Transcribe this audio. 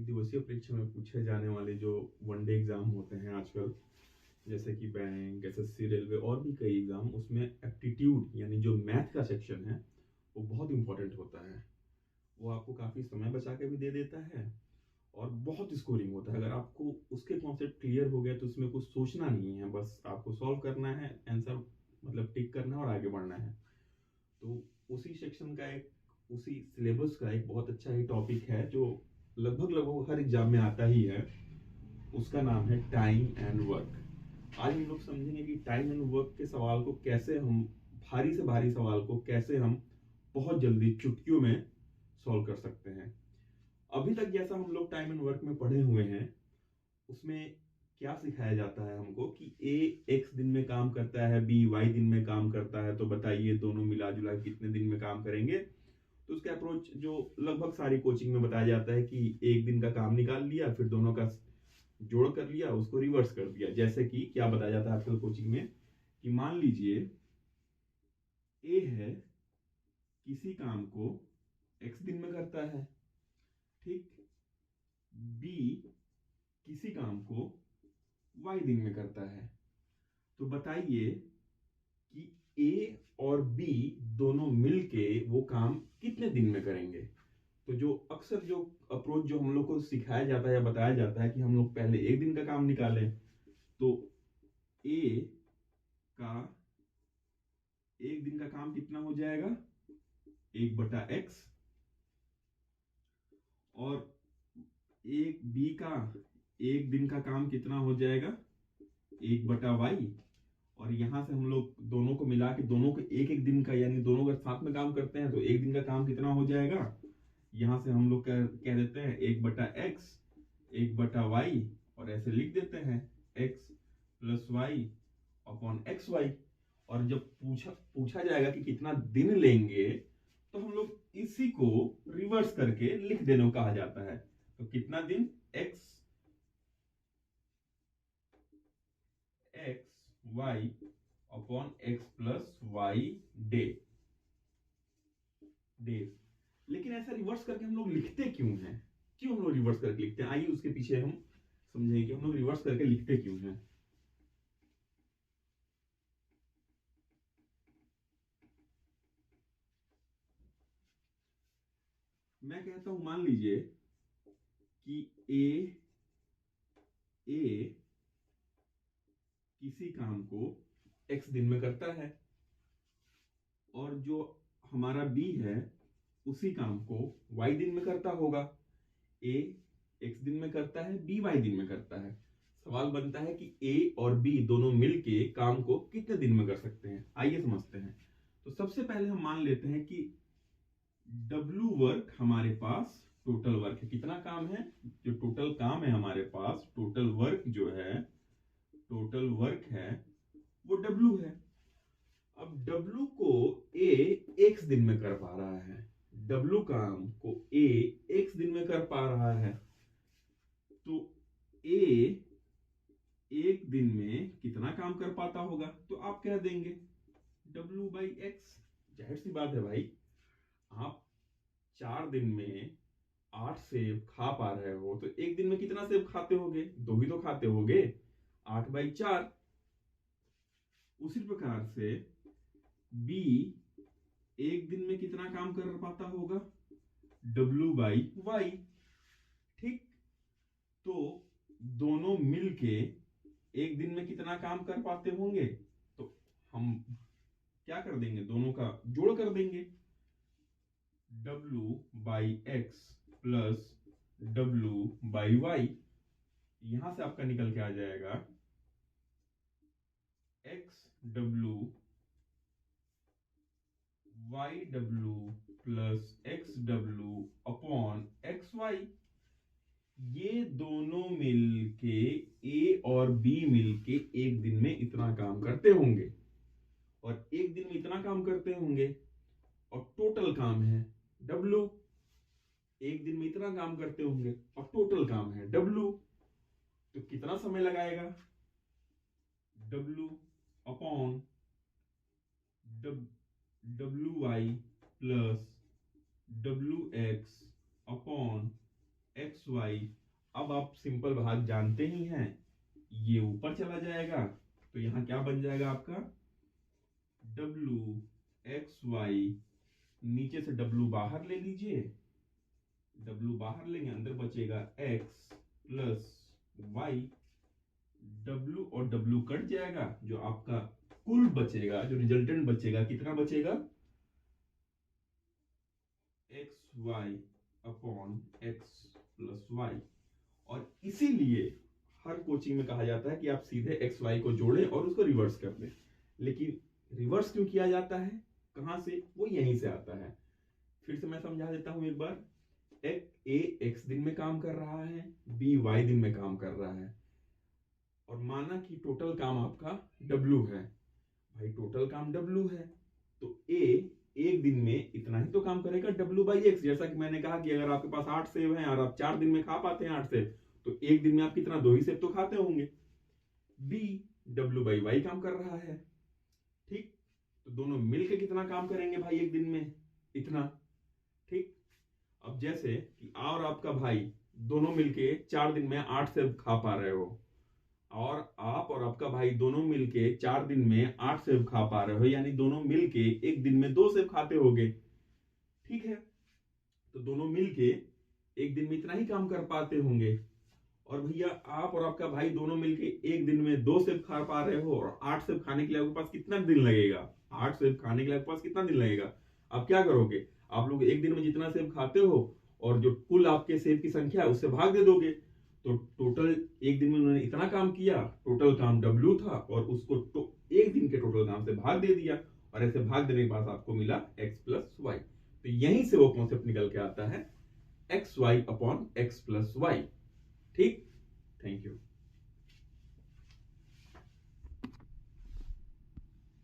एक दिवसीय परीक्षा में पूछे जाने वाले जो वनडे एग्जाम होते हैं आजकल, जैसे कि बैंक, एसएससी, रेलवे और भी कई एग्जाम, उसमें एप्टीट्यूड यानी जो मैथ का सेक्शन है वो बहुत इंपॉर्टेंट होता है। वो आपको काफ़ी समय बचा के भी दे देता है और बहुत स्कोरिंग होता है। अगर आपको उसके कॉन्सेप्ट क्लियर हो गया तो उसमें कुछ सोचना नहीं है, बस आपको सॉल्व करना है, आंसर मतलब टिक करना है और आगे बढ़ना है। तो उसी सेक्शन का एक, उसी सिलेबस का एक बहुत अच्छा ही टॉपिक है जो लगभग लगभग हर एग्जाम में आता ही है। उसका नाम है टाइम एंड वर्क। आज हम लोग समझेंगे कि टाइम एंड वर्क के सवाल को कैसे हम, भारी से भारी सवाल को कैसे हम बहुत जल्दी चुटकियों में सॉल्व कर सकते हैं। अभी तक जैसा हम लोग टाइम एंड वर्क में पढ़े हुए हैं, उसमें क्या सिखाया जाता है हमको कि ए एक्स दिन में काम करता है, बी वाई दिन में काम करता है, तो बताइए दोनों मिला जुला कितने दिन में काम करेंगे। तो उसका अप्रोच जो लगभग सारी कोचिंग में बताया जाता है कि एक दिन का काम निकाल लिया, फिर दोनों का जोड़ कर लिया, उसको रिवर्स कर दिया। जैसे कि क्या बताया जाता है आजकल कोचिंग में कि मान लीजिए ए है, किसी काम को एक्स दिन में करता है, ठीक। बी किसी काम को वाई दिन में करता है। तो बताइए कि ए और बी दोनों मिलके वो काम कितने दिन में करेंगे। तो जो अक्सर जो अप्रोच जो हम लोग को सिखाया जाता है या बताया जाता है कि हम लोग पहले एक दिन का काम निकालें, तो ए का एक दिन का काम कितना हो जाएगा, 1/x, और एक बी का एक दिन का काम कितना हो जाएगा, 1/y। और यहां से हम लोग दोनों को मिला के दोनों को एक एक दिन का, यानी दोनों अगर साथ में काम करते हैं तो एक दिन का काम कितना हो जाएगा, यहां से हम लोग कह देते हैं 1/x, 1/y, और ऐसे लिख देते हैं x plus y upon x y. और जब पूछा जाएगा कि कितना दिन लेंगे, तो हम लोग इसी को रिवर्स करके लिख देने को कहा जाता है। तो कितना दिन, x y upon x plus y day days. लेकिन ऐसा रिवर्स करके हम लोग लिखते क्यों हैं, क्यों हम लोग रिवर्स करके लिखते हैं, आइए उसके पीछे हम समझें कि हम लोग रिवर्स करके लिखते क्यों हैं। मैं कहता हूं मान लीजिए कि ए किसी काम को x दिन में करता है, और जो हमारा b है उसी काम को y दिन में करता होगा। a x दिन में करता है, b y दिन में करता है। सवाल बनता है कि a और b दोनों मिलके काम को कितने दिन में कर सकते हैं। आइए समझते हैं। तो सबसे पहले हम मान लेते हैं कि W वर्क हमारे पास टोटल वर्क है। कितना काम है, जो टोटल काम है हमारे पास, टोटल वर्क जो है, टोटल वर्क है वो W है। अब W को A x दिन में कर पा रहा है, W काम को A x दिन में कर पा रहा है, तो A एक दिन में कितना काम कर पाता होगा, तो आप कह देंगे W/x। जाहिर सी बात है भाई, आप 4 दिन में 8 सेब खा पा रहे हो तो एक दिन में कितना सेब खाते होगे, 2 ही तो खाते होगे, 8/4। उसी प्रकार से बी एक दिन में कितना काम कर पाता होगा, W/y, ठीक। तो दोनों मिलके एक दिन में कितना काम कर पाते होंगे, तो हम क्या कर देंगे, दोनों का जोड़ कर देंगे, W/x प्लस W/y। यहां से आपका निकल के आ जाएगा XW YW plus XW upon XY। ये दोनों मिलके A और B मिलके एक दिन में इतना काम करते होंगे, और एक दिन में इतना काम करते होंगे, और टोटल काम है W। एक दिन में इतना काम करते होंगे और टोटल काम है W। तो कितना समय लगाएगा, W upon WY plus WX upon x y. अब आप सिंपल भाग जानते ही हैं, ये ऊपर चला जाएगा तो यहां क्या बन जाएगा आपका डब्लू एक्स वाई। नीचे से डब्लू बाहर ले लीजिए, डब्लू बाहर लेंगे, अंदर बचेगा एक्स प्लस वाई। डब्लू और डब्लू कट जाएगा, जो आपका कुल बचेगा, जो रिजल्टेंट बचेगा, कितना बचेगा x Y upon x plus y. और इसीलिए हर कोचिंग में कहा जाता है कि आप सीधे एक्स वाई को जोड़ें और उसको रिवर्स कर दें। लेकिन रिवर्स क्यों किया जाता है, कहां से, वो यहीं से आता है। फिर से मैं समझा देता हूं एक बार। ए एक्स दिन में काम कर रहा है, बी वाई दिन में काम कर रहा है, और माना कि टोटल काम आपका डब्लू है। भाई टोटल काम डब्लू है तो ए एक दिन में इतना ही तो काम करेगा डब्लू बाई एक्स। जैसा कि मैंने कहा कि अगर आपके पास 8 सेब हैं और आप 4 दिन में खा पाते हैं 8 सेब, तो एक दिन में आप कितना, 2 ही सेब तो खाते होंगे। बी डब्लू बाई वाई काम कर रहा है, ठीक, तो दोनों मिलके कितना काम करेंगे भाई एक दिन में, इतना, ठीक। अब जैसे कि और आपका भाई दोनों मिलके 4 दिन में 8 सेब खा पा रहे हो, और आप और आपका भाई दोनों मिलके 4 दिन में 8 सेब खा पा रहे हो, यानी दोनों मिलके एक दिन में 2 सेब खाते होगे, ठीक है। तो दोनों मिलके एक दिन में इतना ही काम कर पाते होंगे। और भैया आप और आपका भाई दोनों मिलके एक दिन में 2 सेब खा पा रहे हो, और 8 सेब खाने के लिए आपके पास कितना दिन लगेगा, 8 सेब खाने के लिए आपके पास कितना दिन लगेगा। आप क्या करोगे, आप लोग एक दिन में जितना सेब खाते हो और जो कुल आपके सेब की संख्या है उससे भाग दे दोगे। तो टोटल एक दिन में उन्होंने इतना काम किया, टोटल काम डब्ल्यू था, और उसको एक दिन के टोटल काम से भाग दे दिया, और ऐसे भाग देने के बाद आपको मिला एक्स प्लस वाई। तो यहीं से वो कॉन्सेप्ट निकल के आता है X Y upon x plus Y, ठीक। Thank you.